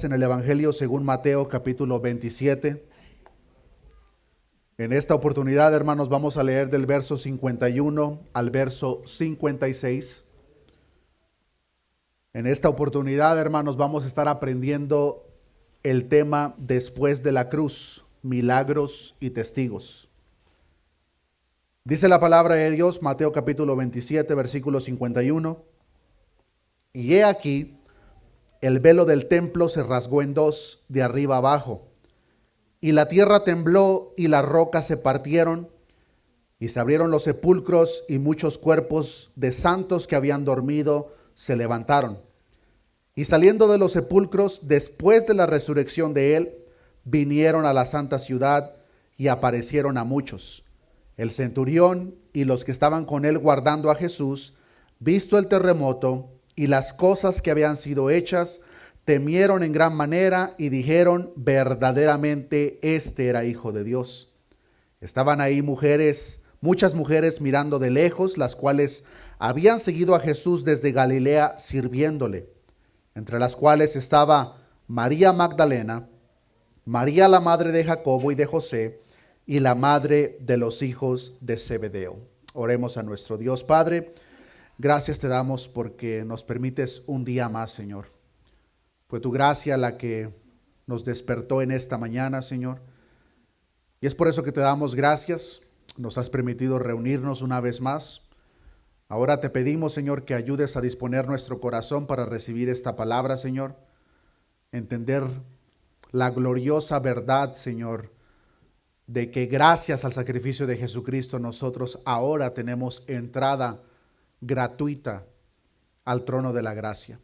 En el Evangelio según Mateo capítulo 27. En esta oportunidad, hermanos, vamos a leer del verso 51 al verso 56. En esta oportunidad, hermanos, vamos a estar aprendiendo el tema después de la cruz, milagros y testigos. Dice la palabra de Dios, Mateo capítulo 27, versículo 51. Y he aquí, el velo del templo se rasgó en dos, de arriba abajo, y la tierra tembló y las rocas se partieron, y se abrieron los sepulcros, y muchos cuerpos de santos que habían dormido se levantaron. Y saliendo de los sepulcros, después de la resurrección de él, vinieron a la santa ciudad y aparecieron a muchos. El centurión y los que estaban con él guardando a Jesús, visto el terremoto y las cosas que habían sido hechas, temieron en gran manera y dijeron: verdaderamente este era hijo de Dios. Estaban ahí muchas mujeres mirando de lejos, las cuales habían seguido a Jesús desde Galilea sirviéndole, entre las cuales estaba María Magdalena, María la madre de Jacobo y de José, y la madre de los hijos de Zebedeo. Oremos a nuestro Dios. Padre, gracias te damos porque nos permites un día más, Señor. Fue tu gracia la que nos despertó en esta mañana, Señor. Y es por eso que te damos gracias. Nos has permitido reunirnos una vez más. Ahora te pedimos, Señor, que ayudes a disponer nuestro corazón para recibir esta palabra, Señor. Entender la gloriosa verdad, Señor, de que gracias al sacrificio de Jesucristo nosotros ahora tenemos entrada gratuita al trono de la gracia.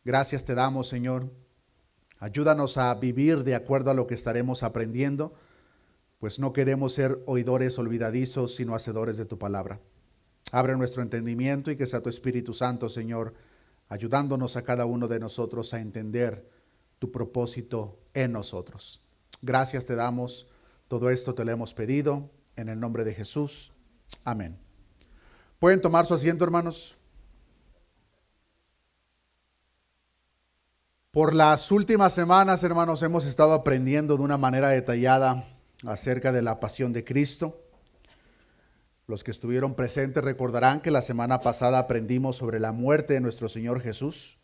Gracias te damos, Señor. Ayúdanos a vivir de acuerdo a lo que estaremos aprendiendo, pues no queremos ser oidores olvidadizos, sino hacedores de tu palabra. Abre nuestro entendimiento y que sea tu Espíritu Santo, Señor, ayudándonos a cada uno de nosotros a entender tu propósito en nosotros. Gracias te damos. Todo esto te lo hemos pedido en el nombre de Jesús. Amén. ¿Pueden tomar su asiento, hermanos? Por las últimas semanas, hermanos, hemos estado aprendiendo de una manera detallada acerca de la pasión de Cristo. Los que estuvieron presentes recordarán que la semana pasada aprendimos sobre la muerte de nuestro Señor Jesús.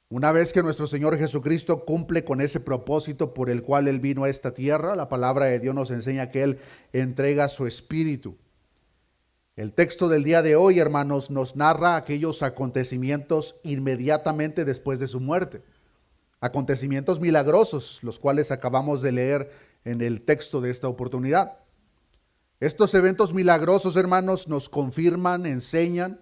Una vez que nuestro Señor Jesucristo cumple con ese propósito por el cual Él vino a esta tierra, la palabra de Dios nos enseña que Él entrega su Espíritu. El texto del día de hoy, hermanos, nos narra aquellos acontecimientos inmediatamente después de su muerte. Acontecimientos milagrosos, los cuales acabamos de leer en el texto de esta oportunidad. Estos eventos milagrosos, hermanos, nos confirman, enseñan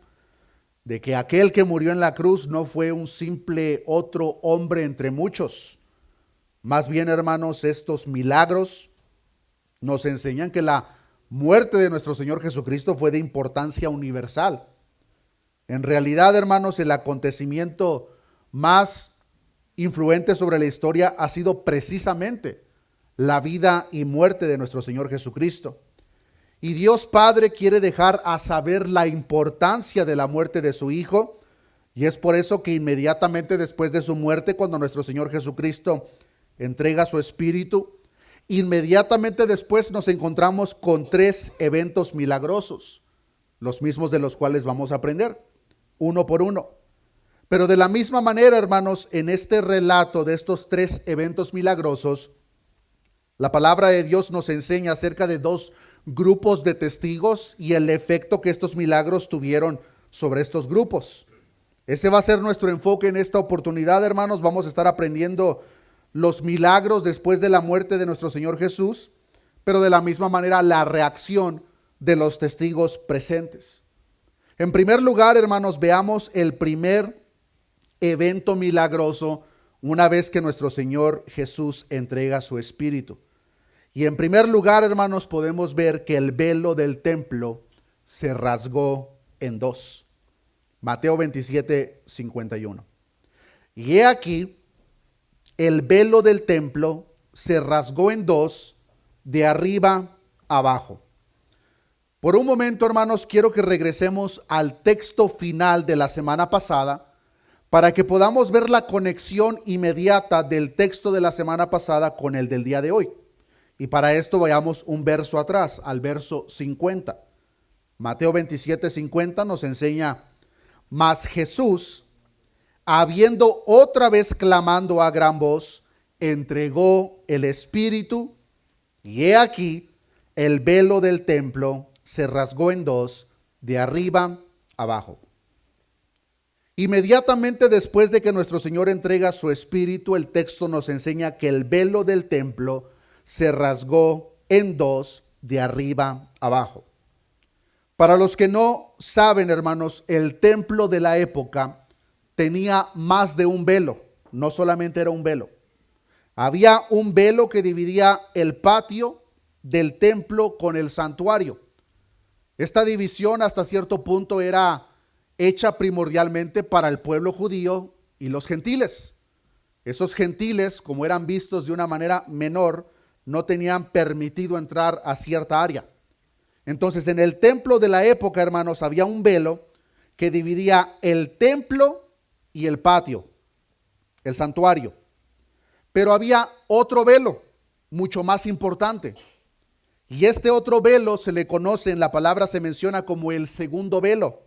de que aquel que murió en la cruz no fue un simple otro hombre entre muchos. Más bien, hermanos, estos milagros nos enseñan que la muerte de nuestro Señor Jesucristo fue de importancia universal. En realidad, hermanos, el acontecimiento más influente sobre la historia ha sido precisamente la vida y muerte de nuestro Señor Jesucristo. Y Dios Padre quiere dejar a saber la importancia de la muerte de su Hijo, y es por eso que inmediatamente después de su muerte, cuando nuestro Señor Jesucristo entrega su Espíritu, inmediatamente después nos encontramos con tres eventos milagrosos, los mismos de los cuales vamos a aprender, uno por uno. Pero de la misma manera, hermanos, en este relato de estos tres eventos milagrosos, la palabra de Dios nos enseña acerca de dos grupos de testigos y el efecto que estos milagros tuvieron sobre estos grupos. Ese va a ser nuestro enfoque en esta oportunidad, hermanos. Vamos a estar aprendiendo los milagros después de la muerte de nuestro Señor Jesús, pero de la misma manera la reacción de los testigos presentes. En primer lugar, hermanos, veamos el primer evento milagroso una vez que nuestro Señor Jesús entrega su Espíritu. Y en primer lugar, hermanos, podemos ver que el velo del templo se rasgó en dos. Mateo 27, 51. Y he aquí, el velo del templo se rasgó en dos, de arriba abajo. Por un momento, hermanos, quiero que regresemos al texto final de la semana pasada para que podamos ver la conexión inmediata del texto de la semana pasada con el del día de hoy. Y para esto vayamos un verso atrás, al verso 50. Mateo 27:50 nos enseña: mas Jesús, habiendo otra vez clamando a gran voz, entregó el Espíritu, y he aquí el velo del templo se rasgó en dos, de arriba abajo. Inmediatamente después de que nuestro Señor entrega su Espíritu, el texto nos enseña que el velo del templo se rasgó en dos, de arriba abajo. Para los que no saben, hermanos, el templo de la época tenía más de un velo, no solamente era un velo. Había un velo que dividía el patio del templo con el santuario. Esta división hasta cierto punto era hecha primordialmente para el pueblo judío y los gentiles. Esos gentiles, como eran vistos de una manera menor, no tenían permitido entrar a cierta área. Entonces, en el templo de la época, hermanos, había un velo que dividía el templo y el patio, el santuario. Pero había otro velo, mucho más importante. Y este otro velo se le conoce, en la palabra se menciona como el segundo velo.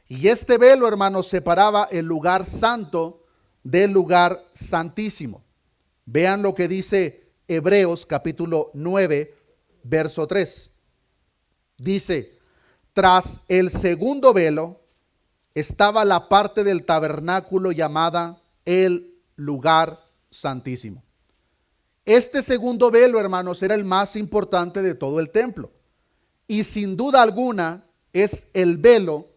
Y este velo, hermanos, separaba el lugar santo del lugar santísimo. Vean lo que dice Hebreos capítulo 9, verso 3. Dice: tras el segundo velo estaba la parte del tabernáculo llamada el lugar santísimo. Este segundo velo, hermanos, era el más importante de todo el templo. Y sin duda alguna es el velo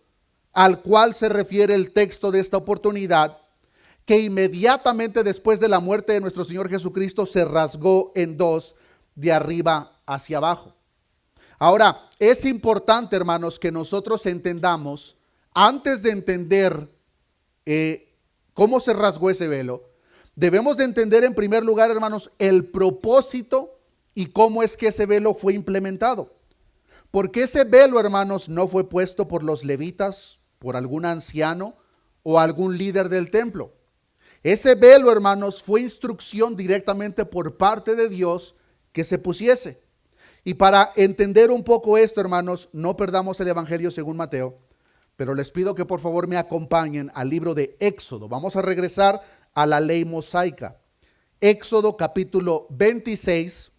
al cual se refiere el texto de esta oportunidad, que inmediatamente después de la muerte de nuestro Señor Jesucristo se rasgó en dos, de arriba hacia abajo. Ahora, es importante, hermanos, que nosotros entendamos, antes de entender cómo se rasgó ese velo, debemos de entender en primer lugar, hermanos, el propósito y cómo es que ese velo fue implementado. Porque ese velo, hermanos, no fue puesto por los levitas, por algún anciano o algún líder del templo. Ese velo, hermanos, fue instrucción directamente por parte de Dios que se pusiese. Y para entender un poco esto, hermanos, no perdamos el Evangelio según Mateo, pero les pido que por favor me acompañen al libro de Éxodo. Vamos a regresar a la ley mosaica. Éxodo capítulo 26,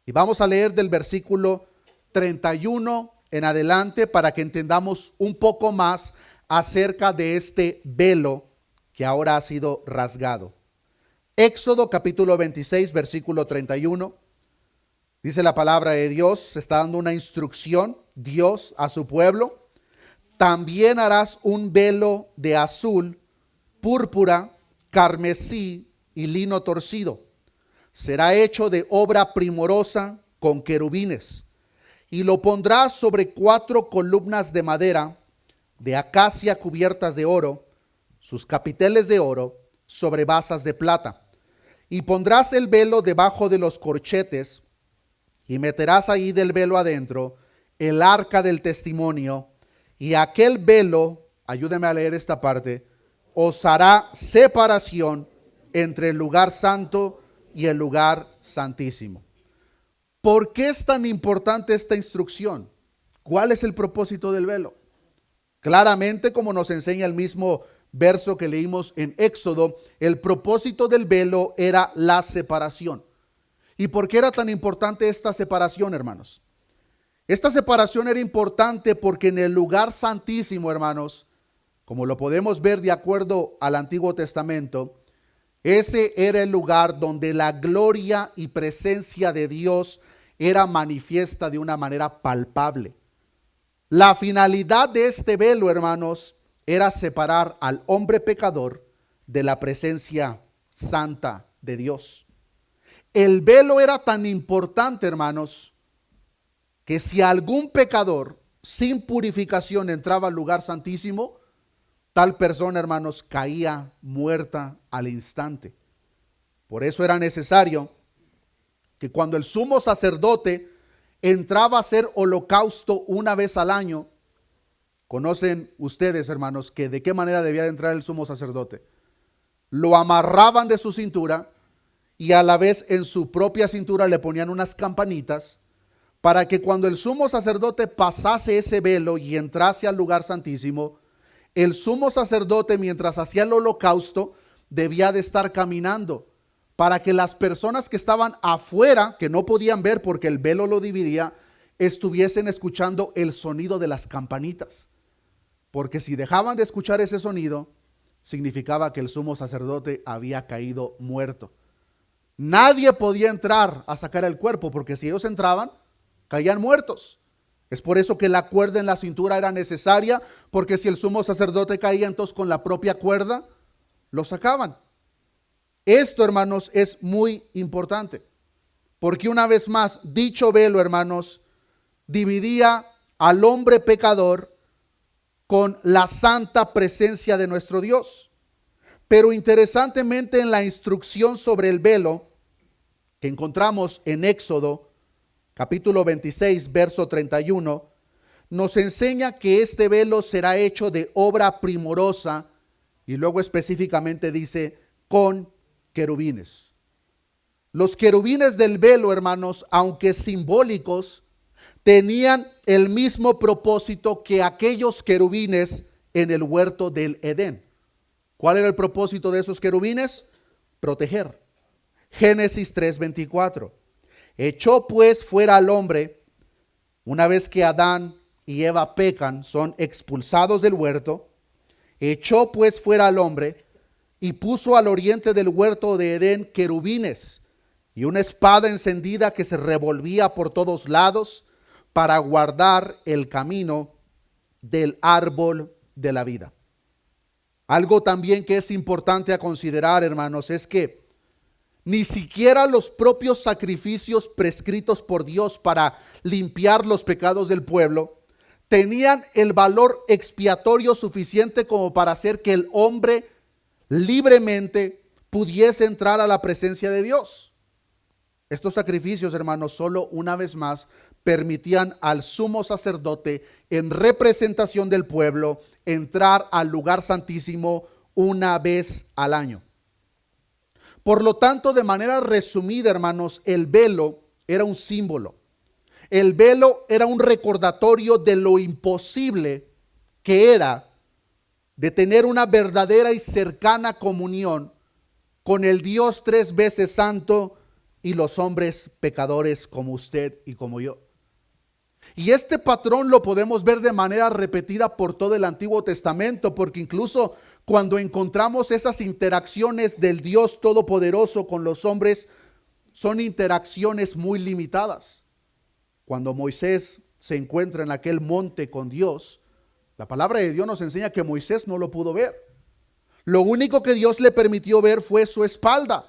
y vamos a leer del versículo 31 en adelante para que entendamos un poco más acerca de este velo que ahora ha sido rasgado. Éxodo capítulo 26, versículo 31. Dice la palabra de Dios, se está dando una instrucción, Dios a su pueblo. También harás un velo de azul, púrpura, carmesí y lino torcido. Será hecho de obra primorosa con querubines. Y lo pondrás sobre 4 columnas de madera de acacia cubiertas de oro, sus capiteles de oro, sobre basas de plata. Y pondrás el velo debajo de los corchetes, y meterás ahí del velo adentro el arca del testimonio, y aquel velo, ayúdeme a leer esta parte, os hará separación entre el lugar santo y el lugar santísimo. ¿Por qué es tan importante esta instrucción? ¿Cuál es el propósito del velo? Claramente, como nos enseña el mismo verso que leímos en Éxodo, el propósito del velo era la separación. ¿Y por qué era tan importante esta separación, hermanos? Esta separación era importante porque en el lugar santísimo, hermanos, como lo podemos ver de acuerdo al Antiguo Testamento, ese era el lugar donde la gloria y presencia de Dios era manifiesta de una manera palpable. La finalidad de este velo, hermanos, era separar al hombre pecador de la presencia santa de Dios. El velo era tan importante, hermanos, que si algún pecador sin purificación entraba al lugar santísimo, tal persona, hermanos, caía muerta al instante. Por eso era necesario que cuando el sumo sacerdote entraba a hacer holocausto una vez al año, Conocen ustedes, hermanos, que de qué manera debía de entrar el sumo sacerdote. Lo amarraban de su cintura y a la vez en su propia cintura le ponían unas campanitas para que cuando el sumo sacerdote pasase ese velo y entrase al lugar santísimo, el sumo sacerdote, mientras hacía el holocausto, debía de estar caminando para que las personas que estaban afuera, que no podían ver porque el velo lo dividía, estuviesen escuchando el sonido de las campanitas. Porque si dejaban de escuchar ese sonido, significaba que el sumo sacerdote había caído muerto. Nadie podía entrar a sacar el cuerpo, porque si ellos entraban, caían muertos. Es por eso que la cuerda en la cintura era necesaria, porque si el sumo sacerdote caía, entonces con la propia cuerda lo sacaban. Esto, hermanos, es muy importante, porque una vez más, dicho velo, hermanos, dividía al hombre pecador con la santa presencia de nuestro Dios. Pero interesantemente, en la instrucción sobre el velo que encontramos en Éxodo capítulo 26, verso 31, nos enseña que este velo será hecho de obra primorosa, y luego específicamente dice con querubines. Los querubines del velo, hermanos, aunque simbólicos, tenían el mismo propósito que aquellos querubines en el huerto del Edén. ¿Cuál era el propósito de esos querubines? Proteger. Génesis 3:24. Echó pues fuera al hombre, una vez que Adán y Eva pecan, son expulsados del huerto. Echó pues fuera al hombre y puso al oriente del huerto de Edén querubines y una espada encendida que se revolvía por todos lados para guardar el camino del árbol de la vida. Algo también que es importante a considerar, hermanos, es que ni siquiera los propios sacrificios prescritos por Dios para limpiar los pecados del pueblo tenían el valor expiatorio suficiente como para hacer que el hombre libremente pudiese entrar a la presencia de Dios. Estos sacrificios, hermanos, solo una vez más permitían al sumo sacerdote, en representación del pueblo, entrar al lugar santísimo una vez al año. Por lo tanto, de manera resumida, hermanos, el velo era un símbolo. El velo era un recordatorio de lo imposible que era de tener una verdadera y cercana comunión con el Dios tres veces santo y los hombres pecadores como usted y como yo. Y este patrón lo podemos ver de manera repetida por todo el Antiguo Testamento, porque incluso cuando encontramos esas interacciones del Dios Todopoderoso con los hombres, son interacciones muy limitadas. Cuando Moisés se encuentra en aquel monte con Dios, la palabra de Dios nos enseña que Moisés no lo pudo ver. Lo único que Dios le permitió ver fue su espalda.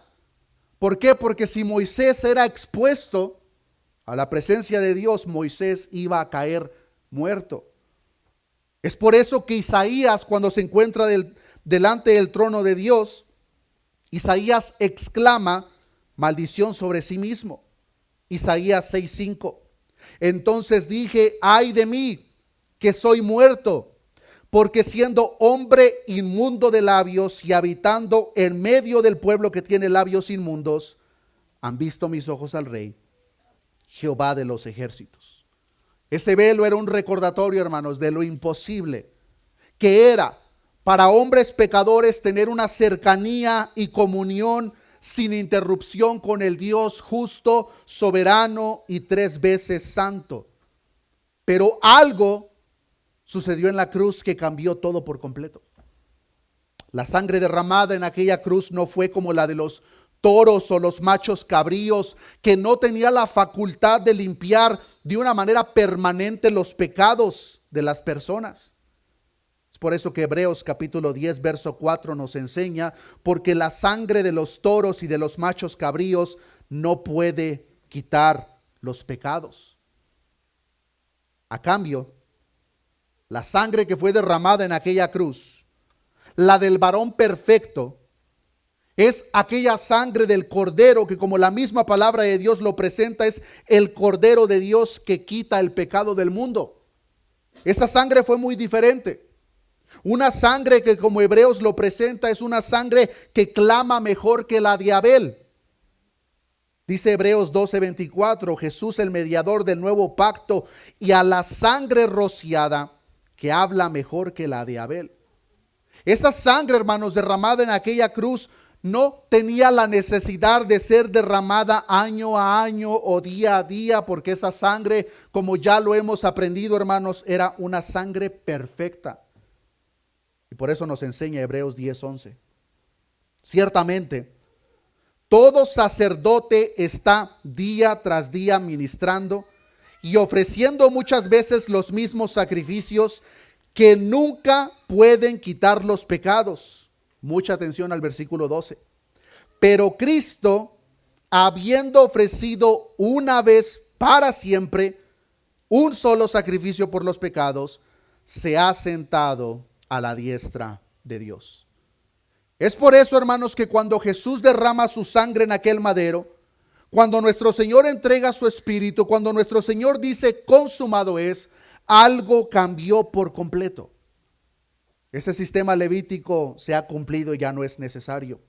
¿Por qué? Porque si Moisés era expuesto a la presencia de Dios, Moisés iba a caer muerto. Es por eso que Isaías, cuando se encuentra delante del trono de Dios, Isaías exclama maldición sobre sí mismo. Isaías 6:5. Entonces dije, ay de mí, que soy muerto, porque siendo hombre inmundo de labios y habitando en medio del pueblo que tiene labios inmundos, han visto mis ojos al Rey, Jehová de los ejércitos. Ese velo era un recordatorio, hermanos, de lo imposible que era para hombres pecadores tener una cercanía y comunión sin interrupción con el Dios justo, soberano y tres veces santo. Pero algo sucedió en la cruz que cambió todo por completo. La sangre derramada en aquella cruz no fue como la de los toros o los machos cabríos, que no tenía la facultad de limpiar de una manera permanente los pecados de las personas. Es por eso que Hebreos capítulo 10 verso 4 nos enseña, porque la sangre de los toros y de los machos cabríos no puede quitar los pecados. A cambio, la sangre que fue derramada en aquella cruz, la del varón perfecto, es aquella sangre del Cordero que, como la misma palabra de Dios lo presenta, es el Cordero de Dios que quita el pecado del mundo. Esa sangre fue muy diferente. Una sangre que, como Hebreos lo presenta, es una sangre que clama mejor que la de Abel. Dice Hebreos 12:24, Jesús el mediador del nuevo pacto, y a la sangre rociada que habla mejor que la de Abel. Esa sangre, hermanos, derramada en aquella cruz no tenía la necesidad de ser derramada año a año o día a día, porque esa sangre, como ya lo hemos aprendido, hermanos, era una sangre perfecta. Y por eso nos enseña Hebreos 10:11. Ciertamente, todo sacerdote está día tras día ministrando y ofreciendo muchas veces los mismos sacrificios que nunca pueden quitar los pecados. Mucha atención al versículo 12. Pero Cristo, habiendo ofrecido una vez para siempre un solo sacrificio por los pecados, se ha sentado a la diestra de Dios. Es por eso, hermanos, que cuando Jesús derrama su sangre en aquel madero, cuando nuestro Señor entrega su espíritu, cuando nuestro Señor dice consumado es, algo cambió por completo. Ese sistema levítico se ha cumplido y ya no es necesario.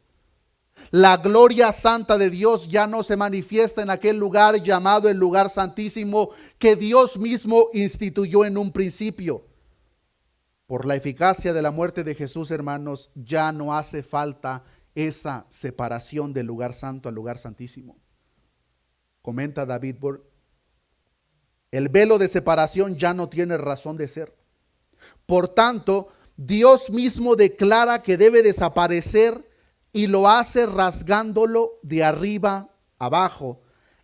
La gloria santa de Dios ya no se manifiesta en aquel lugar llamado el lugar santísimo que Dios mismo instituyó en un principio. Por la eficacia de la muerte de Jesús, hermanos, ya no hace falta esa separación del lugar santo al lugar santísimo. Comenta David Burke, el velo de separación ya no tiene razón de ser. Por tanto, Dios mismo declara que debe desaparecer y lo hace rasgándolo de arriba abajo,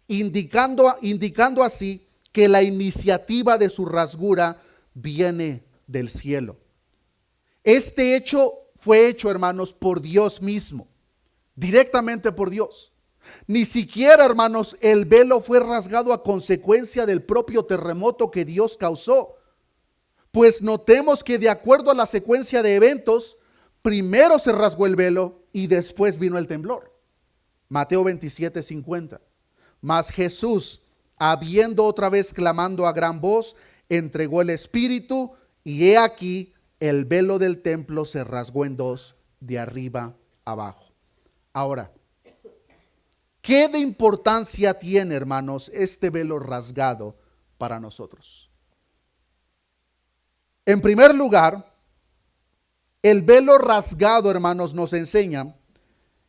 indicando así que la iniciativa de su rasgura viene del cielo. Este hecho fue hecho, hermanos, por Dios mismo, directamente por Dios. Ni siquiera, hermanos, el velo fue rasgado a consecuencia del propio terremoto que Dios causó. Pues notemos que de acuerdo a la secuencia de eventos, primero se rasgó el velo y después vino el temblor. Mateo 27:50. Mas Jesús, habiendo otra vez clamando a gran voz, entregó el espíritu, y he aquí el velo del templo se rasgó en dos, de arriba abajo. Ahora, ¿qué de importancia tiene, hermanos, este velo rasgado para nosotros? En primer lugar, el velo rasgado, hermanos, nos enseña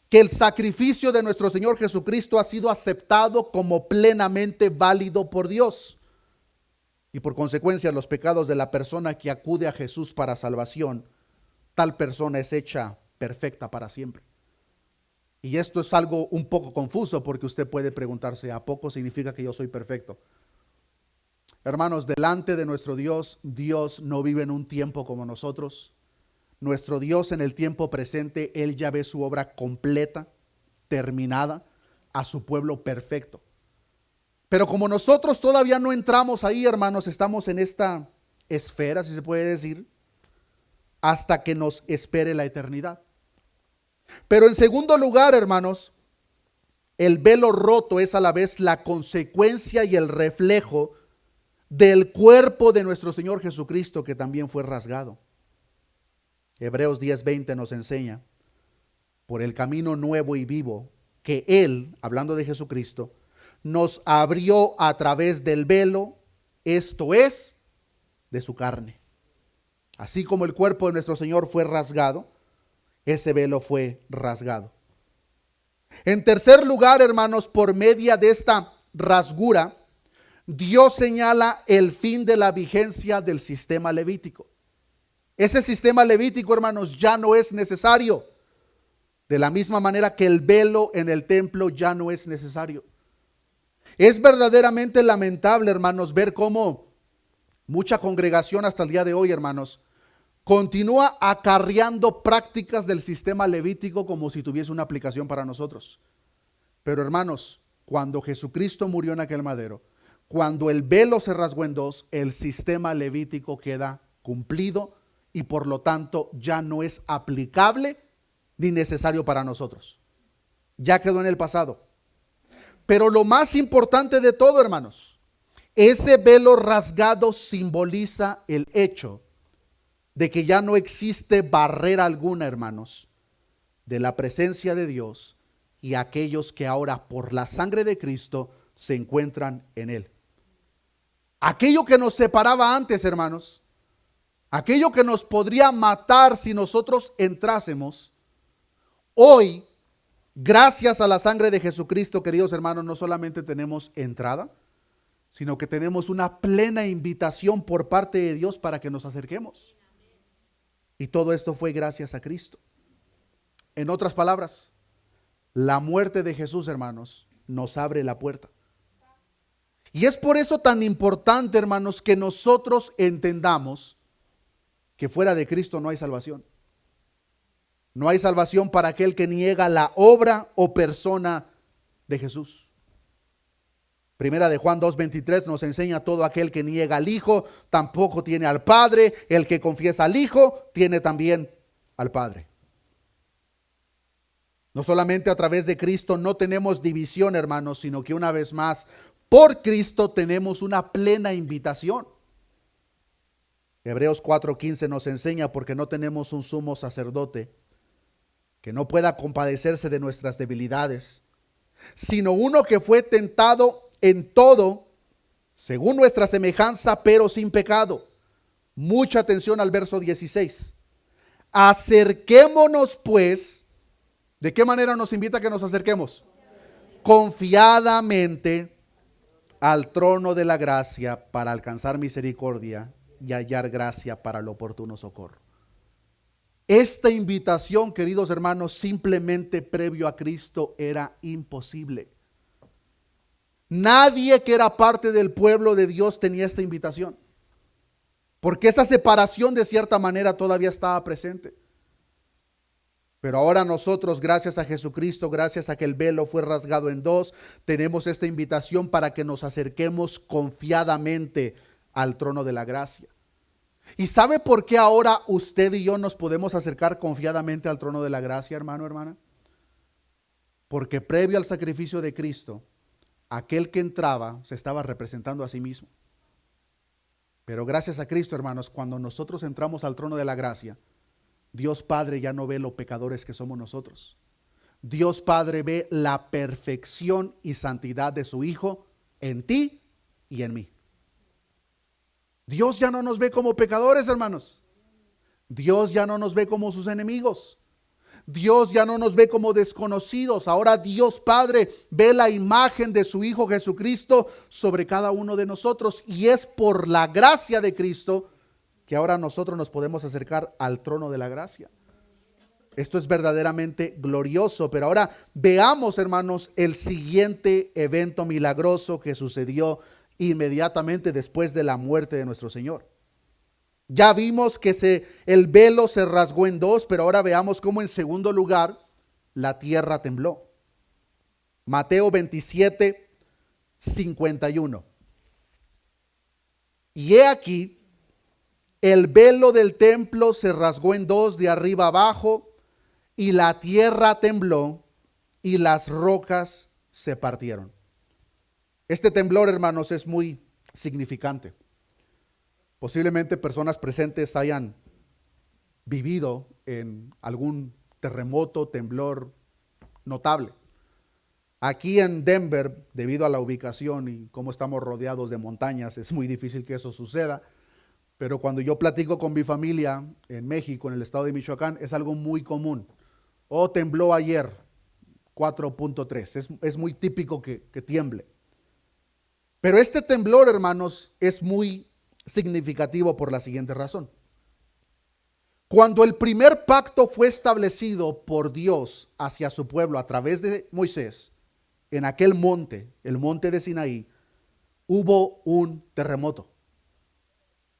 que el sacrificio de nuestro Señor Jesucristo ha sido aceptado como plenamente válido por Dios. Y por consecuencia, los pecados de la persona que acude a Jesús para salvación, tal persona es hecha perfecta para siempre. Y esto es algo un poco confuso, porque usted puede preguntarse, ¿a poco significa que yo soy perfecto? Hermanos, delante de nuestro Dios, Dios no vive en un tiempo como nosotros. Nuestro Dios en el tiempo presente, Él ya ve su obra completa, terminada, a su pueblo perfecto. Pero como nosotros todavía no entramos ahí, hermanos, estamos en esta esfera, si se puede decir, hasta que nos espere la eternidad. Pero en segundo lugar, hermanos, el velo roto es a la vez la consecuencia y el reflejo del cuerpo de nuestro Señor Jesucristo, que también fue rasgado. Hebreos 10:20 nos enseña, por el camino nuevo y vivo que Él, hablando de Jesucristo, nos abrió a través del velo, esto es, de su carne. Así como el cuerpo de nuestro Señor fue rasgado, ese velo fue rasgado. En tercer lugar, hermanos, por medio de esta rasgura, Dios señala el fin de la vigencia del sistema levítico. Ese sistema levítico, hermanos, ya no es necesario. De la misma manera que el velo en el templo ya no es necesario. Es verdaderamente lamentable, hermanos, ver cómo mucha congregación hasta el día de hoy, hermanos, continúa acarreando prácticas del sistema levítico como si tuviese una aplicación para nosotros. Pero, hermanos, cuando Jesucristo murió en aquel madero, cuando el velo se rasgó en dos, el sistema levítico queda cumplido y por lo tanto ya no es aplicable ni necesario para nosotros. Ya quedó en el pasado. Pero lo más importante de todo, hermanos, Ese velo rasgado simboliza el hecho de que ya no existe barrera alguna, hermanos, de la presencia de Dios y aquellos que ahora por la sangre de Cristo se encuentran en Él. Aquello que nos separaba antes, hermanos, aquello que nos podría matar si nosotros entrásemos, hoy, gracias a la sangre de Jesucristo, queridos hermanos, no solamente tenemos entrada, sino que tenemos una plena invitación por parte de Dios para que nos acerquemos. Y todo esto fue gracias a Cristo. En otras palabras, la muerte de Jesús, hermanos, nos abre la puerta. Y es por eso tan importante, hermanos, que nosotros entendamos que fuera de Cristo no hay salvación. No hay salvación para aquel que niega la obra o persona de Jesús. Primera de Juan 2:23 nos enseña: todo aquel que niega al Hijo tampoco tiene al Padre. El que confiesa al Hijo tiene también al Padre. No solamente a través de Cristo no tenemos división, hermanos, sino que una vez más, por Cristo tenemos una plena invitación. Hebreos 4:15 nos enseña: porque no tenemos un sumo sacerdote que no pueda compadecerse de nuestras debilidades, sino uno que fue tentado en todo, según nuestra semejanza, pero sin pecado. Mucha atención al verso 16. Acerquémonos pues. ¿De qué manera nos invita a que nos acerquemos? Confiadamente al trono de la gracia para alcanzar misericordia y hallar gracia para el oportuno socorro. Esta invitación, queridos hermanos, simplemente previo a Cristo era imposible. Nadie que era parte del pueblo de Dios tenía esta invitación, porque esa separación de cierta manera todavía estaba presente. Pero ahora nosotros, gracias a Jesucristo, gracias a que el velo fue rasgado en dos, tenemos esta invitación para que nos acerquemos confiadamente al trono de la gracia. ¿Y sabe por qué ahora usted y yo nos podemos acercar confiadamente al trono de la gracia, hermano, hermana? Porque previo al sacrificio de Cristo, aquel que entraba se estaba representando a sí mismo. Pero gracias a Cristo, hermanos, cuando nosotros entramos al trono de la gracia, Dios Padre ya no ve lo pecadores que somos nosotros. Dios Padre ve la perfección y santidad de su Hijo en ti y en mí. Dios ya no nos ve como pecadores, hermanos. Dios ya no nos ve como sus enemigos. Dios ya no nos ve como desconocidos. Ahora Dios Padre ve la imagen de su Hijo Jesucristo sobre cada uno de nosotros. Y es por la gracia de Cristo que ahora nosotros nos podemos acercar al trono de la gracia. Esto es verdaderamente glorioso. Pero ahora veamos, hermanos, el siguiente evento milagroso que sucedió inmediatamente después de la muerte de nuestro Señor. Ya vimos que el velo se rasgó en dos, pero ahora veamos cómo en segundo lugar la tierra tembló. Mateo 27:51. Y he aquí, el velo del templo se rasgó en dos de arriba abajo, y la tierra tembló, y las rocas se partieron. Este temblor, hermanos, es muy significante. Posiblemente personas presentes hayan vivido en algún terremoto, temblor notable. Aquí en Denver, debido a la ubicación y cómo estamos rodeados de montañas, es muy difícil que eso suceda. Pero cuando yo platico con mi familia en México, en el estado de Michoacán, es algo muy común. Tembló ayer 4.3. Es muy típico que tiemble. Pero este temblor, hermanos, es muy significativo por la siguiente razón. Cuando el primer pacto fue establecido por Dios hacia su pueblo a través de Moisés, en aquel monte, el monte de Sinaí, hubo un terremoto.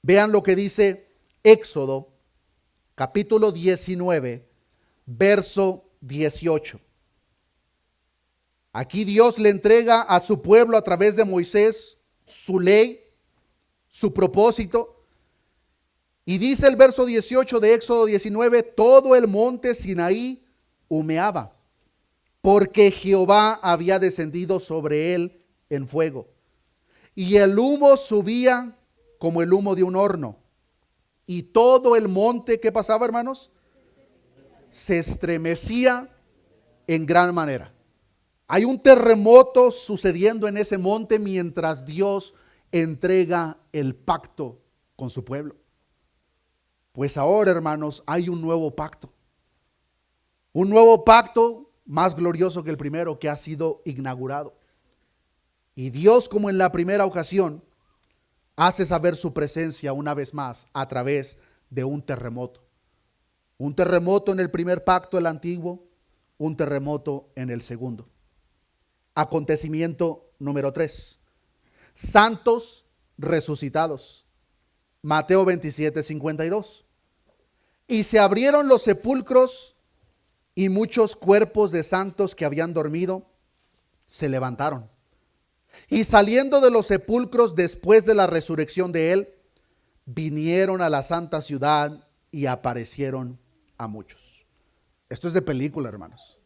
Vean lo que dice Éxodo, capítulo 19, verso 18. Aquí Dios le entrega a su pueblo a través de Moisés su ley, su propósito. Y dice el verso 18 de Éxodo 19: todo el monte Sinaí humeaba, porque Jehová había descendido sobre él en fuego. y el humo subía como el humo de un horno. Y todo el monte, ¿qué pasaba, hermanos? Se estremecía en gran manera. Hay un terremoto sucediendo en ese monte mientras Dios entrega el pacto con su pueblo. Pues ahora, hermanos, hay un nuevo pacto. Un nuevo pacto más glorioso que el primero, que ha sido inaugurado. Y Dios, como en la primera ocasión, hace saber su presencia una vez más a través de un terremoto. Un terremoto en el primer pacto, el antiguo, un terremoto en el segundo. Acontecimiento número 3. Santos resucitados. Mateo 27:52. Y se abrieron los sepulcros y muchos cuerpos de santos que habían dormido se levantaron. Y saliendo de los sepulcros después de la resurrección de él, vinieron a la santa ciudad y aparecieron a muchos. Esto es de película, hermanos.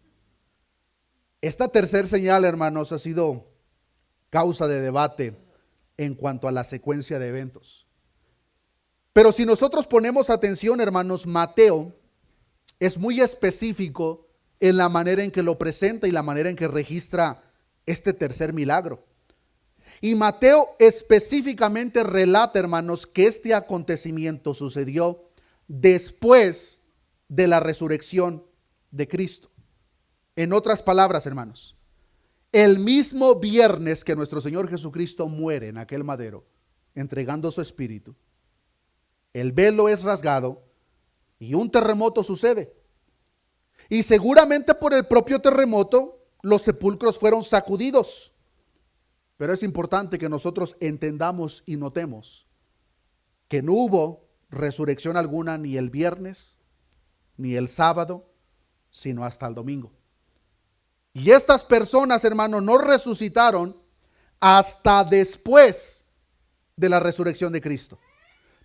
Esta tercera señal, hermanos, ha sido causa de debate en cuanto a la secuencia de eventos. Pero si nosotros ponemos atención, hermanos, Mateo es muy específico en la manera en que lo presenta y la manera en que registra este tercer milagro. Y Mateo específicamente relata, hermanos, que este acontecimiento sucedió después de la resurrección de Cristo. En otras palabras, hermanos, el mismo viernes que nuestro Señor Jesucristo muere en aquel madero, entregando su espíritu, el velo es rasgado y un terremoto sucede. Y seguramente por el propio terremoto, los sepulcros fueron sacudidos. Pero es importante que nosotros entendamos y notemos que no hubo resurrección alguna ni el viernes, ni el sábado, sino hasta el domingo. Y estas personas, hermanos, no resucitaron hasta después de la resurrección de Cristo.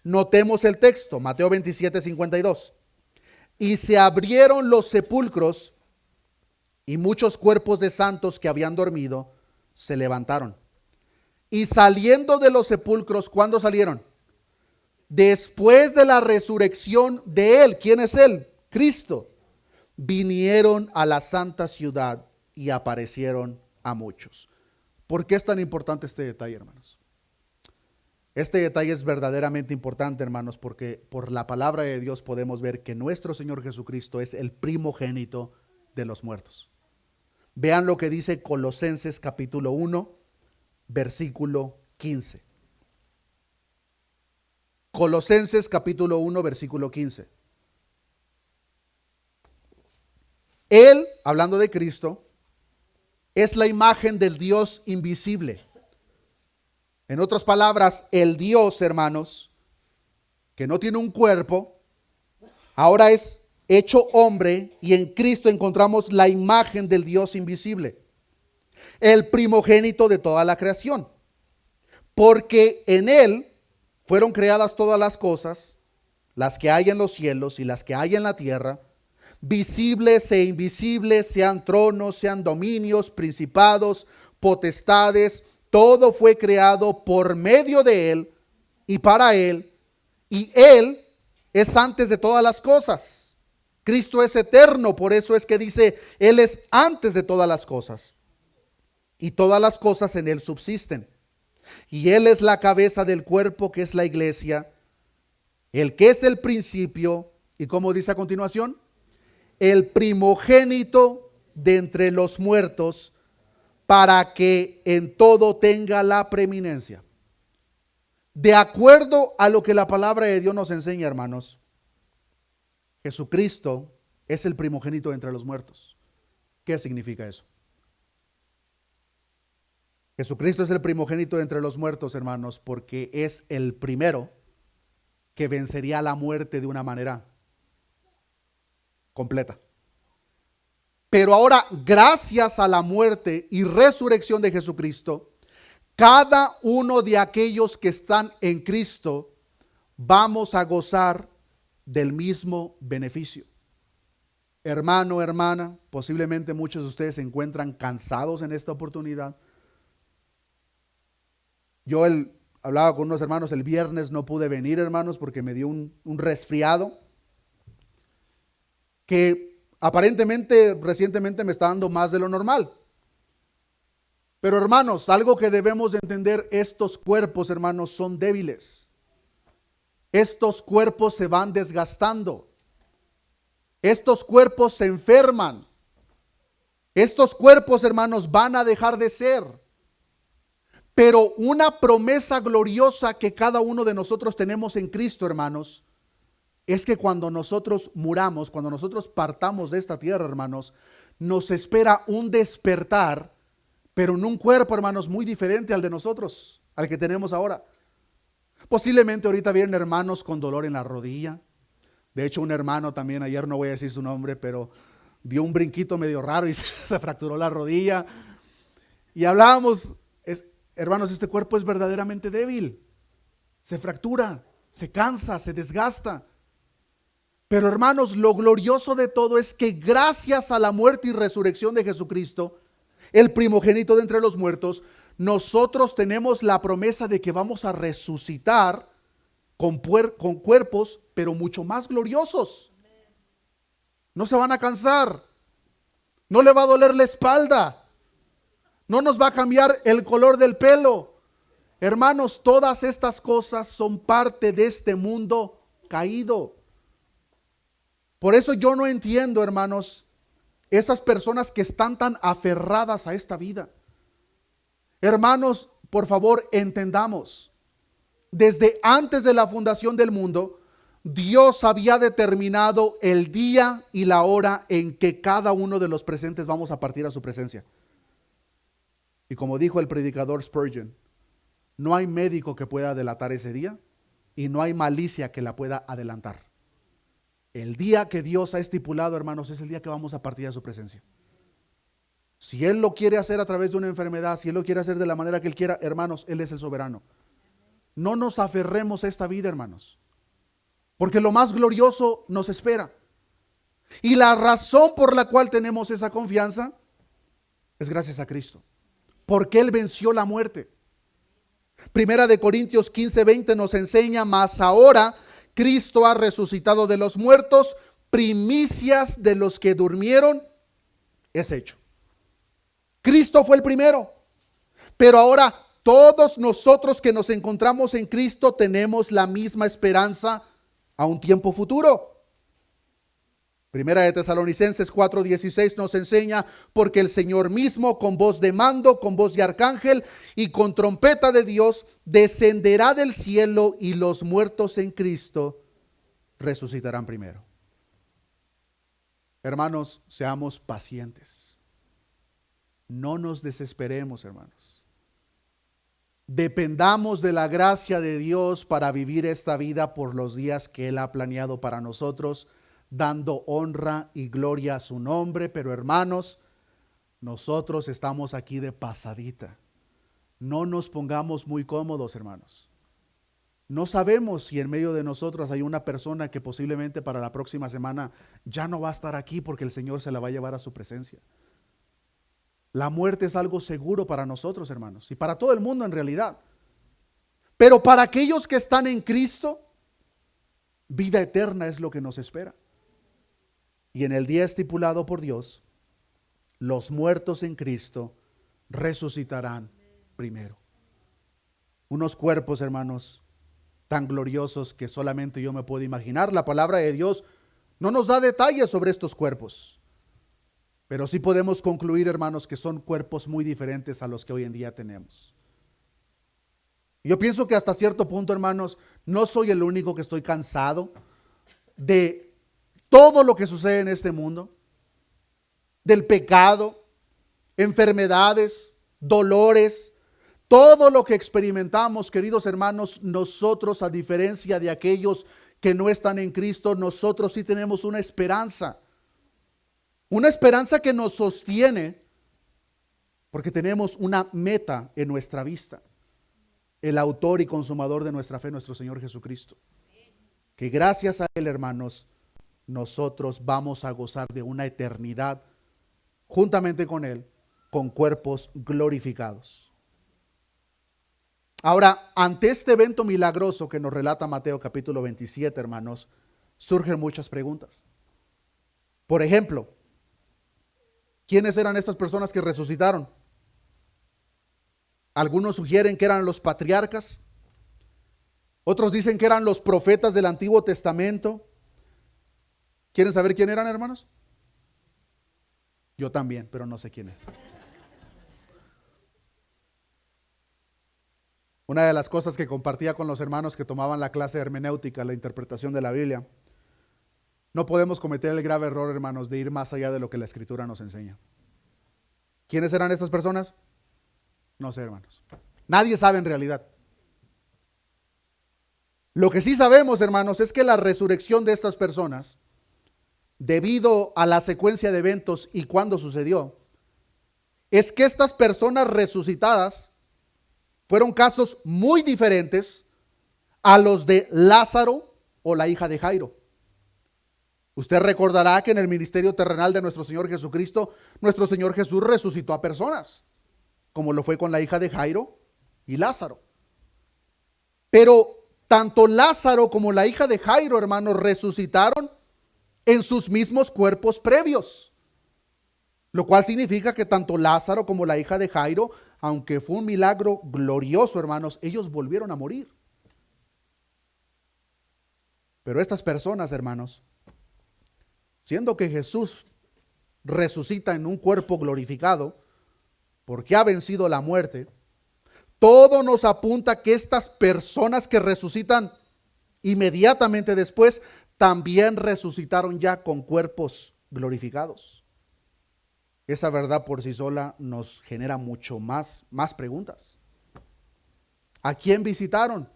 Notemos el texto, Mateo 27:52. Y se abrieron los sepulcros y muchos cuerpos de santos que habían dormido se levantaron. Y saliendo de los sepulcros, ¿cuándo salieron? Después de la resurrección de él. ¿Quién es él? Cristo. Vinieron a la santa ciudad y aparecieron a muchos. ¿Por qué es tan importante este detalle, hermanos? Este detalle es verdaderamente importante, hermanos, porque por la palabra de Dios podemos ver que nuestro Señor Jesucristo es el primogénito de los muertos. Vean lo que dice Colosenses capítulo 1, versículo 15. Colosenses capítulo 1, versículo 15. Él, hablando de Cristo, es la imagen del Dios invisible. En otras palabras, el Dios, hermanos, que no tiene un cuerpo, ahora es hecho hombre y en Cristo encontramos la imagen del Dios invisible, el primogénito de toda la creación, porque en él fueron creadas todas las cosas, las que hay en los cielos y las que hay en la tierra, visibles e invisibles, sean tronos, sean dominios, principados, potestades. Todo fue creado por medio de él y para él, y él es antes de todas las cosas. Cristo es eterno, por eso es que dice, él es antes de todas las cosas, y todas las cosas en él subsisten. Y él es la cabeza del cuerpo, que es la iglesia, el que es el principio, y como dice a continuación, el primogénito de entre los muertos, para que en todo tenga la preeminencia. De acuerdo a lo que la palabra de Dios nos enseña, hermanos, Jesucristo es el primogénito entre los muertos. ¿Qué significa eso? Jesucristo es el primogénito entre los muertos, hermanos, porque es el primero que vencería la muerte de una manera completa. Pero ahora, gracias a la muerte y resurrección de Jesucristo, cada uno de aquellos que están en Cristo vamos a gozar del mismo beneficio. Hermano, hermana, posiblemente muchos de ustedes se encuentran cansados en esta oportunidad. Hablaba con unos hermanos el viernes, no pude venir, hermanos, porque me dio un resfriado que aparentemente recientemente me está dando más de lo normal. Pero hermanos, algo que debemos de entender, estos cuerpos, hermanos, son débiles. Estos cuerpos se van desgastando. Estos cuerpos se enferman. Estos cuerpos, hermanos, van a dejar de ser. Pero una promesa gloriosa que cada uno de nosotros tenemos en Cristo, hermanos, es que cuando nosotros muramos, cuando nosotros partamos de esta tierra, hermanos, nos espera un despertar, pero en un cuerpo, hermanos, muy diferente al de nosotros, al que tenemos ahora. Posiblemente ahorita vienen hermanos con dolor en la rodilla. De hecho, un hermano también, ayer no voy a decir su nombre, pero dio un brinquito medio raro y se fracturó la rodilla. Y hablábamos, hermanos, este cuerpo es verdaderamente débil. Se fractura, se cansa, se desgasta. Pero hermanos, lo glorioso de todo es que gracias a la muerte y resurrección de Jesucristo, el primogénito de entre los muertos, nosotros tenemos la promesa de que vamos a resucitar con cuerpos, pero mucho más gloriosos. No se van a cansar, no le va a doler la espalda, no nos va a cambiar el color del pelo. Hermanos, todas estas cosas son parte de este mundo caído. Por eso yo no entiendo, hermanos, esas personas que están tan aferradas a esta vida. Hermanos, por favor, entendamos. Desde antes de la fundación del mundo, Dios había determinado el día y la hora en que cada uno de los presentes vamos a partir a su presencia. Y como dijo el predicador Spurgeon, no hay médico que pueda delatar ese día y no hay malicia que la pueda adelantar. El día que Dios ha estipulado, hermanos, es el día que vamos a partir a su presencia. Si Él lo quiere hacer a través de una enfermedad, si Él lo quiere hacer de la manera que Él quiera, hermanos, Él es el soberano. No nos aferremos a esta vida, hermanos, porque lo más glorioso nos espera. Y la razón por la cual tenemos esa confianza es gracias a Cristo, porque Él venció la muerte. Primera de Corintios 15:20 nos enseña: mas ahora Cristo ha resucitado de los muertos, primicias de los que durmieron es hecho. Cristo fue el primero, pero ahora todos nosotros que nos encontramos en Cristo tenemos la misma esperanza a un tiempo futuro. Primera de Tesalonicenses 4:16 nos enseña: porque el Señor mismo, con voz de mando, con voz de arcángel y con trompeta de Dios, descenderá del cielo, y los muertos en Cristo resucitarán primero. Hermanos, seamos pacientes. No nos desesperemos, hermanos. Dependamos de la gracia de Dios para vivir esta vida por los días que Él ha planeado para nosotros, dando honra y gloria a su nombre. Pero hermanos, nosotros estamos aquí de pasadita. No nos pongamos muy cómodos, hermanos. No sabemos si en medio de nosotros hay una persona que posiblemente para la próxima semana ya no va a estar aquí porque el Señor se la va a llevar a su presencia. La muerte es algo seguro para nosotros, hermanos, y para todo el mundo en realidad. Pero para aquellos que están en Cristo, vida eterna es lo que nos espera. Y en el día estipulado por Dios, los muertos en Cristo resucitarán primero. Unos cuerpos, hermanos, tan gloriosos que solamente yo me puedo imaginar. La palabra de Dios no nos da detalles sobre estos cuerpos, pero sí podemos concluir, hermanos, que son cuerpos muy diferentes a los que hoy en día tenemos. Yo pienso que hasta cierto punto, hermanos, no soy el único que estoy cansado de todo lo que sucede en este mundo, del pecado, enfermedades, dolores, todo lo que experimentamos, queridos hermanos. Nosotros, a diferencia de aquellos que no están en Cristo, nosotros sí tenemos una esperanza que nos sostiene, porque tenemos una meta en nuestra vista: el autor y consumador de nuestra fe, nuestro Señor Jesucristo. Que gracias a Él, hermanos, nosotros vamos a gozar de una eternidad juntamente con Él, con cuerpos glorificados. Ahora, ante este evento milagroso que nos relata Mateo capítulo 27, hermanos, surgen muchas preguntas. Por ejemplo, ¿quiénes eran estas personas que resucitaron? Algunos sugieren que eran los patriarcas, otros dicen que eran los profetas del Antiguo Testamento. ¿Quieren saber quién eran, hermanos? Yo también, pero no sé quién es. Una de las cosas que compartía con los hermanos que tomaban la clase de hermenéutica, la interpretación de la Biblia, no podemos cometer el grave error, hermanos, de ir más allá de lo que la Escritura nos enseña. ¿Quiénes eran estas personas? No sé, hermanos. Nadie sabe en realidad. Lo que sí sabemos, hermanos, es que la resurrección de estas personas, debido a la secuencia de eventos y cuándo sucedió, es que estas personas resucitadas fueron casos muy diferentes a los de Lázaro o la hija de Jairo. Usted recordará que en el ministerio terrenal de nuestro Señor Jesucristo, nuestro Señor Jesús resucitó a personas, como lo fue con la hija de Jairo y Lázaro. Pero tanto Lázaro como la hija de Jairo, hermanos, resucitaron en sus mismos cuerpos previos. Lo cual significa que tanto Lázaro como la hija de Jairo, aunque fue un milagro glorioso, hermanos, ellos volvieron a morir. Pero estas personas, hermanos, siendo que Jesús resucita en un cuerpo glorificado, porque ha vencido la muerte, todo nos apunta que estas personas que resucitan inmediatamente después, también resucitaron ya con cuerpos glorificados. Esa verdad por sí sola nos genera mucho más preguntas. ¿A quién visitaron?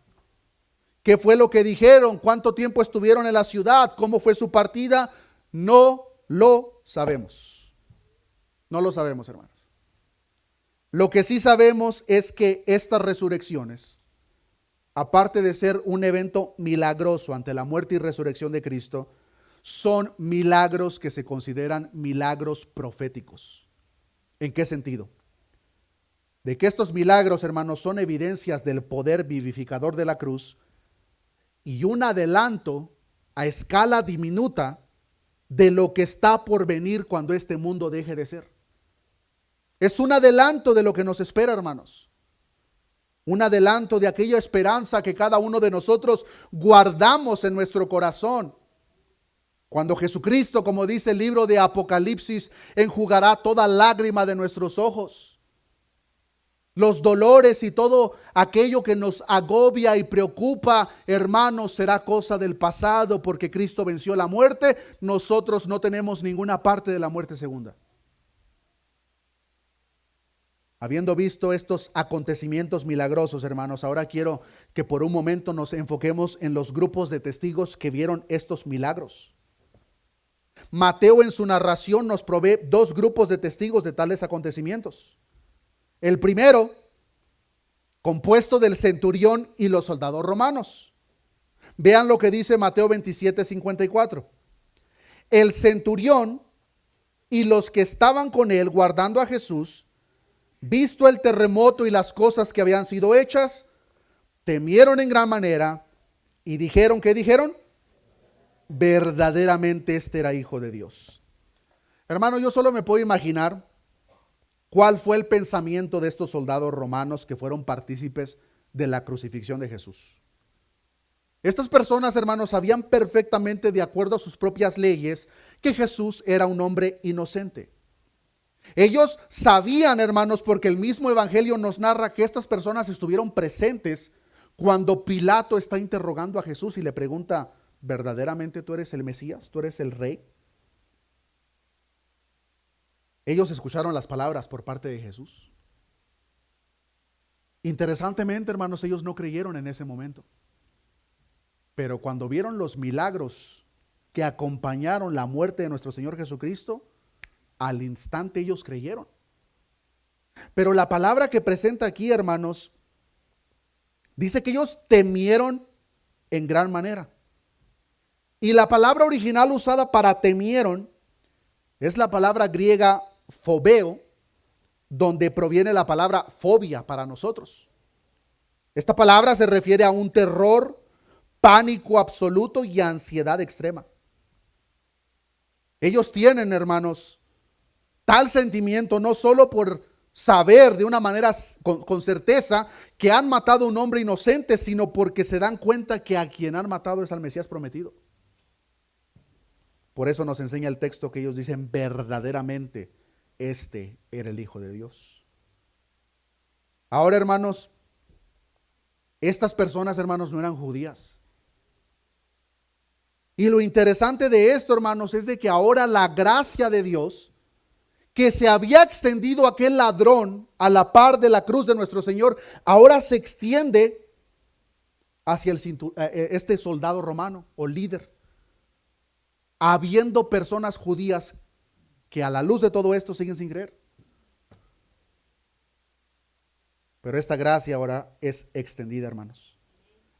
¿Qué fue lo que dijeron? ¿Cuánto tiempo estuvieron en la ciudad? ¿Cómo fue su partida? No lo sabemos. No lo sabemos, hermanos. Lo que sí sabemos es que estas resurrecciones, aparte de ser un evento milagroso ante la muerte y resurrección de Cristo, son milagros que se consideran milagros proféticos. ¿En qué sentido? De que estos milagros, hermanos, son evidencias del poder vivificador de la cruz y un adelanto a escala diminuta de lo que está por venir cuando este mundo deje de ser. Es un adelanto de lo que nos espera, hermanos. Un adelanto de aquella esperanza que cada uno de nosotros guardamos en nuestro corazón. Cuando Jesucristo, como dice el libro de Apocalipsis, enjugará toda lágrima de nuestros ojos. Los dolores y todo aquello que nos agobia y preocupa, hermanos, será cosa del pasado, porque Cristo venció la muerte. Nosotros no tenemos ninguna parte de la muerte segunda. Habiendo visto estos acontecimientos milagrosos, hermanos, ahora quiero que por un momento nos enfoquemos en los grupos de testigos que vieron estos milagros. Mateo en su narración nos provee dos grupos de testigos de tales acontecimientos. El primero, compuesto del centurión y los soldados romanos. Vean lo que dice Mateo 27:54. El centurión y los que estaban con él guardando a Jesús, visto el terremoto y las cosas que habían sido hechas, temieron en gran manera y dijeron, ¿qué dijeron? Verdaderamente este era hijo de Dios. Hermano, yo solo me puedo imaginar cuál fue el pensamiento de estos soldados romanos que fueron partícipes de la crucifixión de Jesús. Estas personas, hermanos, sabían perfectamente, de acuerdo a sus propias leyes, que Jesús era un hombre inocente. Ellos sabían, hermanos, porque el mismo evangelio nos narra que estas personas estuvieron presentes cuando Pilato está interrogando a Jesús y le pregunta, ¿verdaderamente tú eres el Mesías? ¿Tú eres el rey? Ellos escucharon las palabras por parte de Jesús. Interesantemente, hermanos, ellos no creyeron en ese momento. Pero cuando vieron los milagros que acompañaron la muerte de nuestro Señor Jesucristo, al instante ellos creyeron. Pero la palabra que presenta aquí, hermanos, dice que ellos temieron en gran manera. Y la palabra original usada para temieron es la palabra griega fobeo, donde proviene la palabra fobia para nosotros. Esta palabra se refiere a un terror, pánico absoluto y ansiedad extrema. Ellos tienen, hermanos, tal sentimiento no solo por saber de una manera con certeza que han matado a un hombre inocente, sino porque se dan cuenta que a quien han matado es al Mesías prometido. Por eso nos enseña el texto que ellos dicen verdaderamente, este era el Hijo de Dios. Ahora, hermanos, estas personas, hermanos, no eran judías. Y lo interesante de esto, hermanos, es de que ahora la gracia de Dios, que se había extendido a aquel ladrón a la par de la cruz de nuestro Señor, ahora se extiende hacia este soldado romano o líder, habiendo personas judías que a la luz de todo esto siguen sin creer. Pero esta gracia ahora es extendida, hermanos.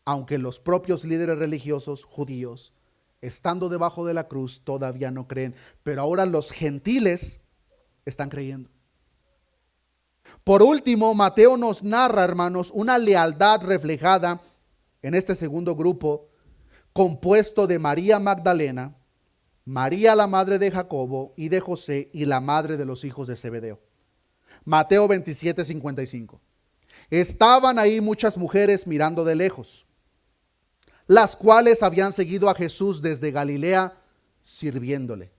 Aunque los propios líderes religiosos judíos, estando debajo de la cruz, todavía no creen, pero ahora los gentiles están creyendo. Por último, Mateo nos narra, hermanos, una lealtad reflejada en este segundo grupo, compuesto de María Magdalena, María la madre de Jacobo y de José y la madre de los hijos de Zebedeo. Mateo 27:55. Estaban ahí muchas mujeres mirando de lejos, las cuales habían seguido a Jesús desde Galilea sirviéndole.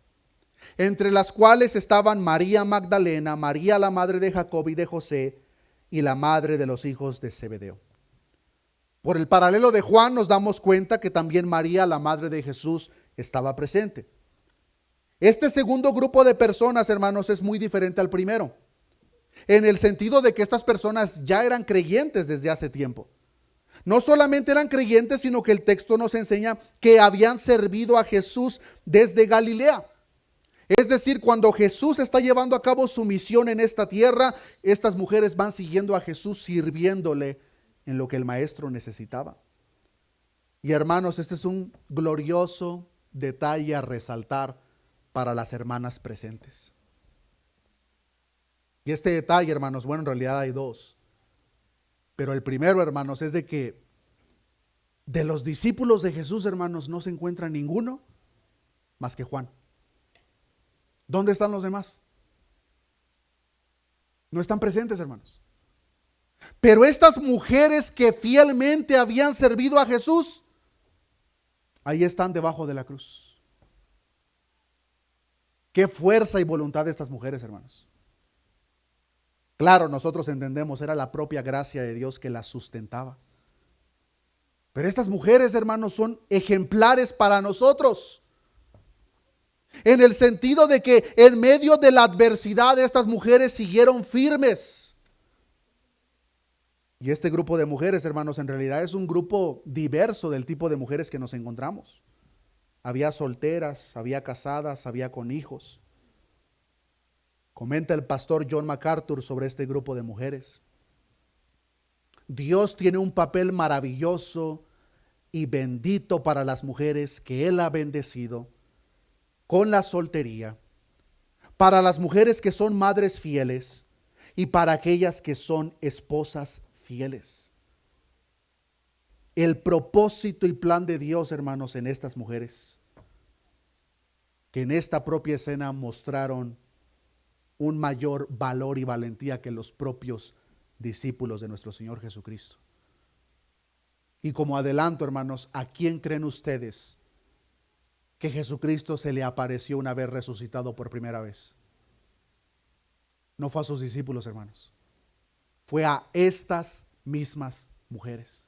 Entre las cuales estaban María Magdalena, María la madre de Jacobo y de José y la madre de los hijos de Zebedeo. Por el paralelo de Juan nos damos cuenta que también María, la madre de Jesús, estaba presente. Este segundo grupo de personas, hermanos, es muy diferente al primero, en el sentido de que estas personas ya eran creyentes desde hace tiempo. No solamente eran creyentes, sino que el texto nos enseña que habían servido a Jesús desde Galilea. Es decir, cuando Jesús está llevando a cabo su misión en esta tierra, estas mujeres van siguiendo a Jesús, sirviéndole en lo que el maestro necesitaba. Y hermanos, este es un glorioso detalle a resaltar para las hermanas presentes. Y este detalle, hermanos, bueno, en realidad hay dos. Pero el primero, hermanos, es de que de los discípulos de Jesús, hermanos, no se encuentra ninguno más que Juan. ¿Dónde están los demás? No están presentes, hermanos. Pero estas mujeres que fielmente habían servido a Jesús, ahí están debajo de la cruz. Qué fuerza y voluntad de estas mujeres, hermanos. Claro, nosotros entendemos, era la propia gracia de Dios que las sustentaba. Pero estas mujeres, hermanos, son ejemplares para nosotros. En el sentido de que en medio de la adversidad estas mujeres siguieron firmes. Y este grupo de mujeres, hermanos, en realidad es un grupo diverso del tipo de mujeres que nos encontramos. Había solteras, había casadas, había con hijos. Comenta el pastor John MacArthur sobre este grupo de mujeres. Dios tiene un papel maravilloso y bendito para las mujeres que Él ha bendecido con la soltería, para las mujeres que son madres fieles y para aquellas que son esposas fieles. El propósito y plan de Dios, hermanos, en estas mujeres, que en esta propia escena mostraron un mayor valor y valentía que los propios discípulos de nuestro Señor Jesucristo. Y como adelanto, hermanos, ¿a quién creen ustedes que Jesucristo se le apareció una vez resucitado por primera vez? No fue a sus discípulos, hermanos. Fue a estas mismas mujeres.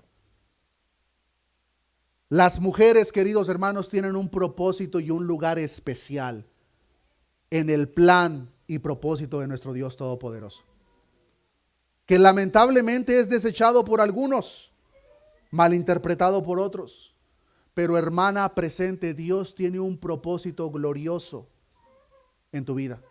Las mujeres, queridos hermanos, tienen un propósito y un lugar especial en el plan y propósito de nuestro Dios Todopoderoso, que lamentablemente es desechado por algunos, malinterpretado por otros. Pero hermana presente, Dios tiene un propósito glorioso en tu vida.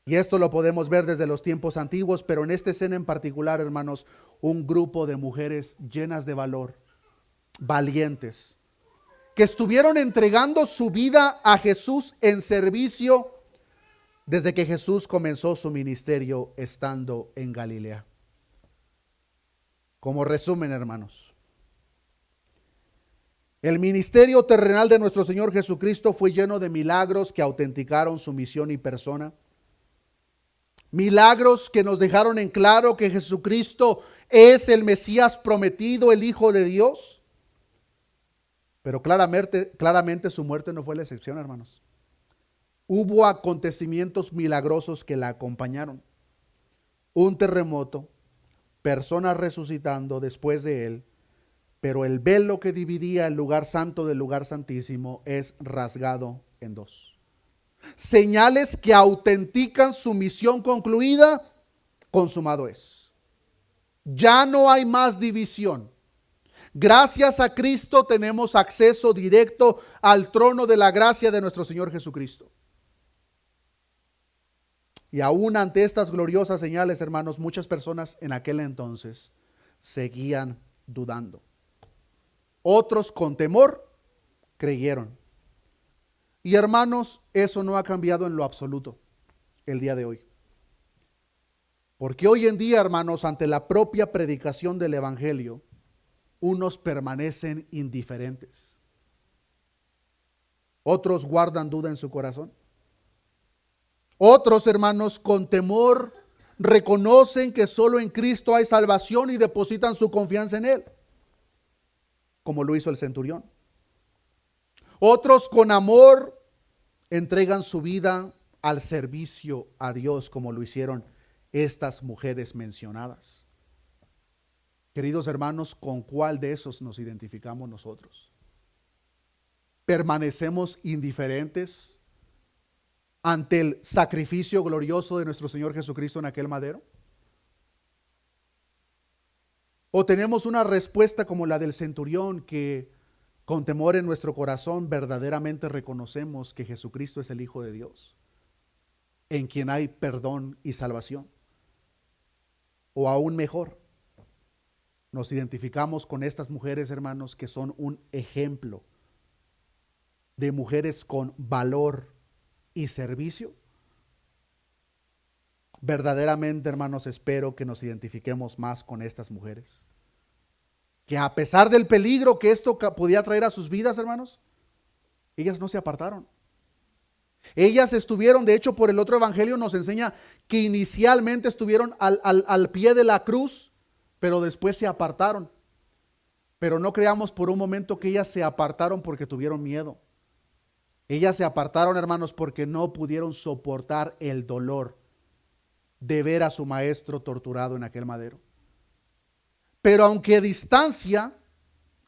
Y esto lo podemos ver desde los tiempos antiguos, pero en esta escena en particular, hermanos, un grupo de mujeres llenas de valor, valientes, que estuvieron entregando su vida a Jesús en servicio desde que Jesús comenzó su ministerio estando en Galilea. Como resumen, hermanos, el ministerio terrenal de nuestro Señor Jesucristo fue lleno de milagros que autenticaron su misión y persona. Milagros que nos dejaron en claro que Jesucristo es el Mesías prometido, el Hijo de Dios. Pero claramente su muerte no fue la excepción, hermanos. Hubo acontecimientos milagrosos que la acompañaron. Un terremoto, personas resucitando después de él, pero el velo que dividía el lugar santo del lugar santísimo es rasgado en dos. Señales que autentican su misión concluida, consumado es. Ya no hay más división. Gracias a Cristo tenemos acceso directo al trono de la gracia de nuestro Señor Jesucristo. Y aún ante estas gloriosas señales, hermanos, muchas personas en aquel entonces seguían dudando. Otros con temor creyeron. Y hermanos, eso no ha cambiado en lo absoluto el día de hoy. Porque hoy en día, hermanos, ante la propia predicación del Evangelio, unos permanecen indiferentes. Otros guardan duda en su corazón. Otros, hermanos, con temor reconocen que solo en Cristo hay salvación y depositan su confianza en Él, como lo hizo el centurión. Otros con amor entregan su vida al servicio a Dios, como lo hicieron estas mujeres mencionadas. Queridos hermanos, ¿con cuál de esos nos identificamos nosotros? ¿Permanecemos indiferentes ante el sacrificio glorioso de nuestro Señor Jesucristo en aquel madero? ¿O tenemos una respuesta como la del centurión, que con temor en nuestro corazón verdaderamente reconocemos que Jesucristo es el Hijo de Dios, en quien hay perdón y salvación? O aún mejor, nos identificamos con estas mujeres, hermanos, que son un ejemplo de mujeres con valor y servicio. Verdaderamente, hermanos, espero que nos identifiquemos más con estas mujeres, que a pesar del peligro que esto podía traer a sus vidas, hermanos, ellas no se apartaron. Ellas estuvieron, de hecho, por el otro evangelio nos enseña que inicialmente estuvieron al pie de la cruz, pero después se apartaron. Pero no creamos por un momento que ellas se apartaron porque tuvieron miedo. Ellas se apartaron, hermanos, porque no pudieron soportar el dolor de ver a su maestro torturado en aquel madero. Pero aunque a distancia,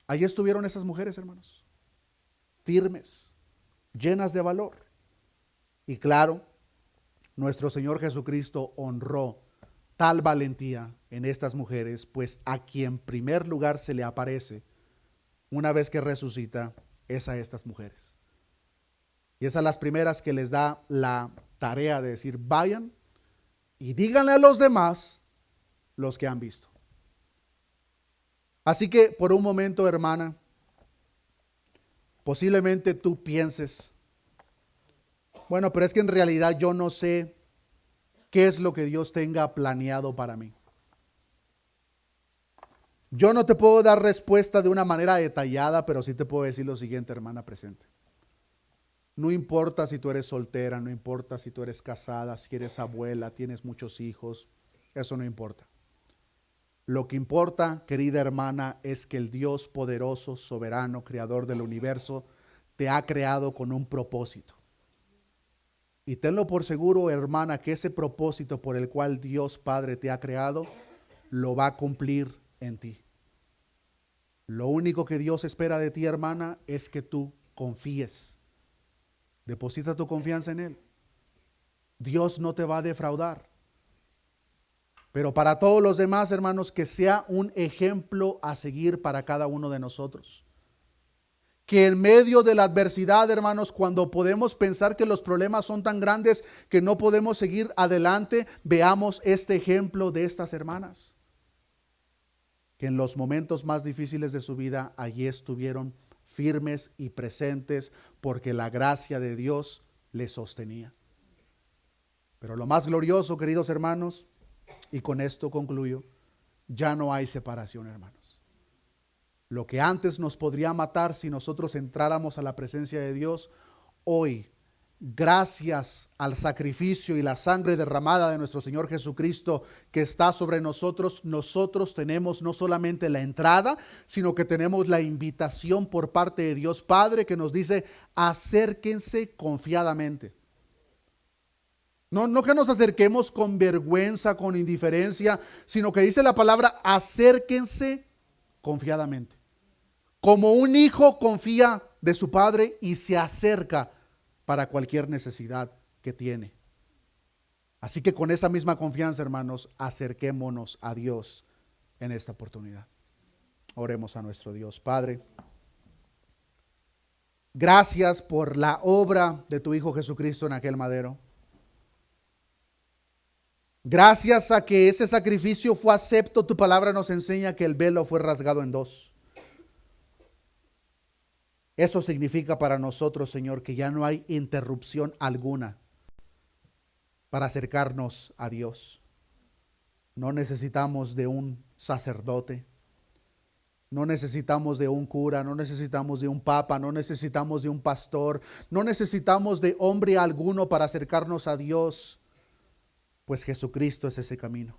allí estuvieron esas mujeres, hermanos, firmes, llenas de valor. Y claro, nuestro Señor Jesucristo honró tal valentía en estas mujeres, pues a quien en primer lugar se le aparece una vez que resucita es a estas mujeres. Y es a las primeras que les da la tarea de decir: vayan y díganle a los demás los que han visto. Así que por un momento, hermana, posiblemente tú pienses: bueno, pero es que en realidad yo no sé qué es lo que Dios tenga planeado para mí. Yo no te puedo dar respuesta de una manera detallada, pero sí te puedo decir lo siguiente, hermana presente. No importa si tú eres soltera, no importa si tú eres casada, si eres abuela, tienes muchos hijos, eso no importa. Lo que importa, querida hermana, es que el Dios poderoso, soberano, creador del universo, te ha creado con un propósito. Y tenlo por seguro, hermana, que ese propósito por el cual Dios Padre te ha creado, lo va a cumplir en ti. Lo único que Dios espera de ti, hermana, es que tú confíes. Deposita tu confianza en Él. Dios no te va a defraudar. Pero para todos los demás, hermanos, que sea un ejemplo a seguir para cada uno de nosotros. Que en medio de la adversidad, hermanos, cuando podemos pensar que los problemas son tan grandes que no podemos seguir adelante, veamos este ejemplo de estas hermanas, que en los momentos más difíciles de su vida allí estuvieron firmes y presentes, porque la gracia de Dios les sostenía. Pero lo más glorioso, queridos hermanos, y con esto concluyo, ya no hay separación, hermanos. Lo que antes nos podría matar si nosotros entráramos a la presencia de Dios, hoy, gracias al sacrificio y la sangre derramada de nuestro Señor Jesucristo que está sobre nosotros, nosotros tenemos no solamente la entrada, sino que tenemos la invitación por parte de Dios Padre que nos dice: acérquense confiadamente. No que nos acerquemos con vergüenza, con indiferencia, sino que dice la palabra: acérquense confiadamente. Como un hijo confía de su padre y se acerca para cualquier necesidad que tiene. Así que con esa misma confianza, hermanos, acerquémonos a Dios en esta oportunidad. Oremos a nuestro Dios. Padre, gracias por la obra de tu Hijo Jesucristo en aquel madero. Gracias a que ese sacrificio fue acepto, tu palabra nos enseña que el velo fue rasgado en dos. Eso significa para nosotros, Señor, que ya no hay interrupción alguna para acercarnos a Dios. No necesitamos de un sacerdote, no necesitamos de un cura, no necesitamos de un papa, no necesitamos de un pastor, no necesitamos de hombre alguno para acercarnos a Dios, pues Jesucristo es ese camino.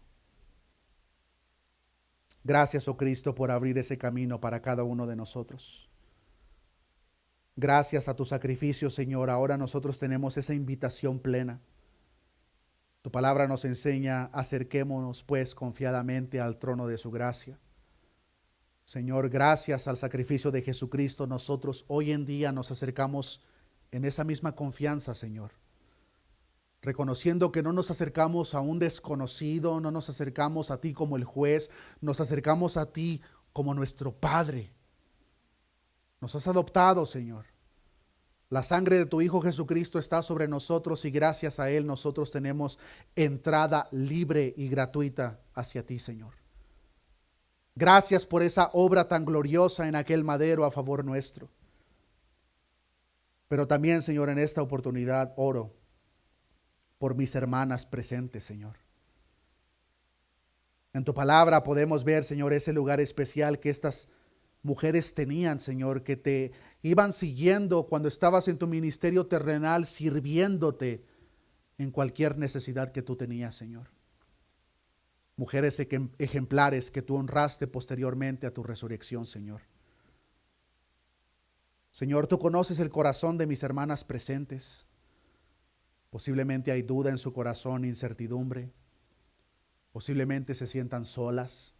Gracias, oh Cristo, por abrir ese camino para cada uno de nosotros. Gracias a tu sacrificio, Señor, ahora nosotros tenemos esa invitación plena. Tu palabra nos enseña: acerquémonos pues confiadamente al trono de su gracia. Señor, gracias al sacrificio de Jesucristo, nosotros hoy en día nos acercamos en esa misma confianza, Señor. Reconociendo que no nos acercamos a un desconocido, no nos acercamos a ti como el juez, nos acercamos a ti como nuestro Padre. Nos has adoptado, Señor. La sangre de tu Hijo Jesucristo está sobre nosotros y gracias a Él nosotros tenemos entrada libre y gratuita hacia ti, Señor. Gracias por esa obra tan gloriosa en aquel madero a favor nuestro. Pero también, Señor, en esta oportunidad oro por mis hermanas presentes, Señor. En tu palabra podemos ver, Señor, ese lugar especial que estas mujeres tenían, Señor, que te iban siguiendo cuando estabas en tu ministerio terrenal, sirviéndote en cualquier necesidad que tú tenías, Señor. Mujeres ejemplares que tú honraste posteriormente a tu resurrección, Señor. Señor, tú conoces el corazón de mis hermanas presentes. Posiblemente hay duda en su corazón, incertidumbre. Posiblemente se sientan solas.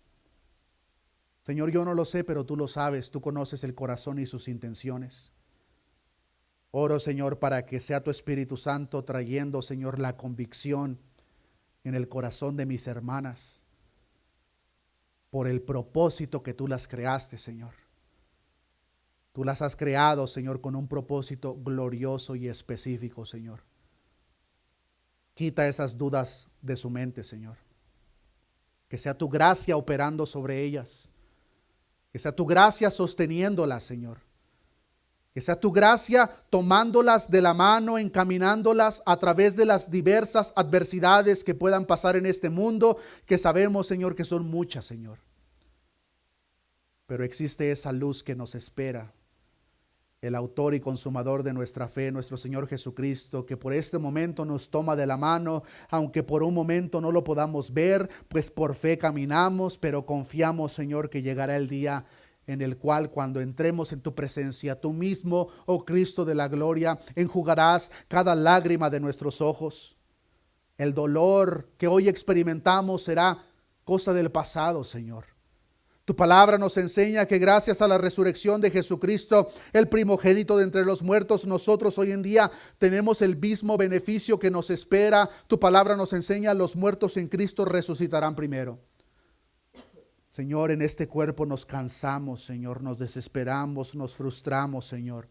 Señor, yo no lo sé, pero tú lo sabes. Tú conoces el corazón y sus intenciones. Oro, Señor, para que sea tu Espíritu Santo trayendo, Señor, la convicción en el corazón de mis hermanas por el propósito que tú las creaste, Señor. Tú las has creado, Señor, con un propósito glorioso y específico, Señor. Quita esas dudas de su mente, Señor. Que sea tu gracia operando sobre ellas. Que sea tu gracia sosteniéndolas, Señor. Que sea tu gracia tomándolas de la mano, encaminándolas a través de las diversas adversidades que puedan pasar en este mundo, que sabemos, Señor, que son muchas, Señor. Pero existe esa luz que nos espera. El autor y consumador de nuestra fe, nuestro Señor Jesucristo, que por este momento nos toma de la mano, aunque por un momento no lo podamos ver, pues por fe caminamos, pero confiamos, Señor, que llegará el día en el cual cuando entremos en tu presencia, tú mismo, oh Cristo de la gloria, enjugarás cada lágrima de nuestros ojos. El dolor que hoy experimentamos será cosa del pasado, Señor. Tu palabra nos enseña que gracias a la resurrección de Jesucristo, el primogénito de entre los muertos, nosotros hoy en día tenemos el mismo beneficio que nos espera. Tu palabra nos enseña: los muertos en Cristo resucitarán primero. Señor, en este cuerpo nos cansamos, Señor, nos desesperamos, nos frustramos, Señor.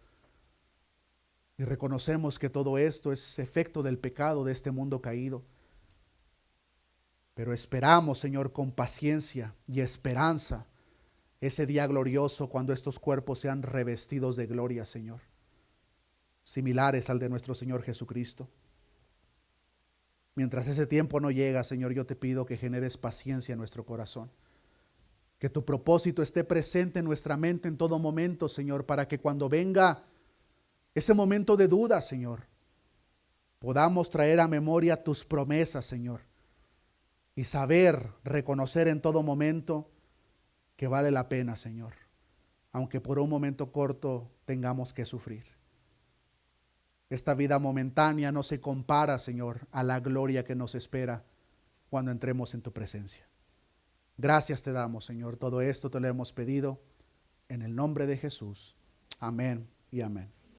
Y reconocemos que todo esto es efecto del pecado de este mundo caído. Pero esperamos, Señor, con paciencia y esperanza ese día glorioso cuando estos cuerpos sean revestidos de gloria, Señor, similares al de nuestro Señor Jesucristo. Mientras ese tiempo no llega, Señor, yo te pido que generes paciencia en nuestro corazón. Que tu propósito esté presente en nuestra mente en todo momento, Señor, para que cuando venga ese momento de duda, Señor, podamos traer a memoria tus promesas, Señor, y saber, reconocer en todo momento que vale la pena, Señor, aunque por un momento corto tengamos que sufrir. Esta vida momentánea no se compara, Señor, a la gloria que nos espera cuando entremos en tu presencia. Gracias te damos, Señor. Todo esto te lo hemos pedido en el nombre de Jesús. Amén y amén.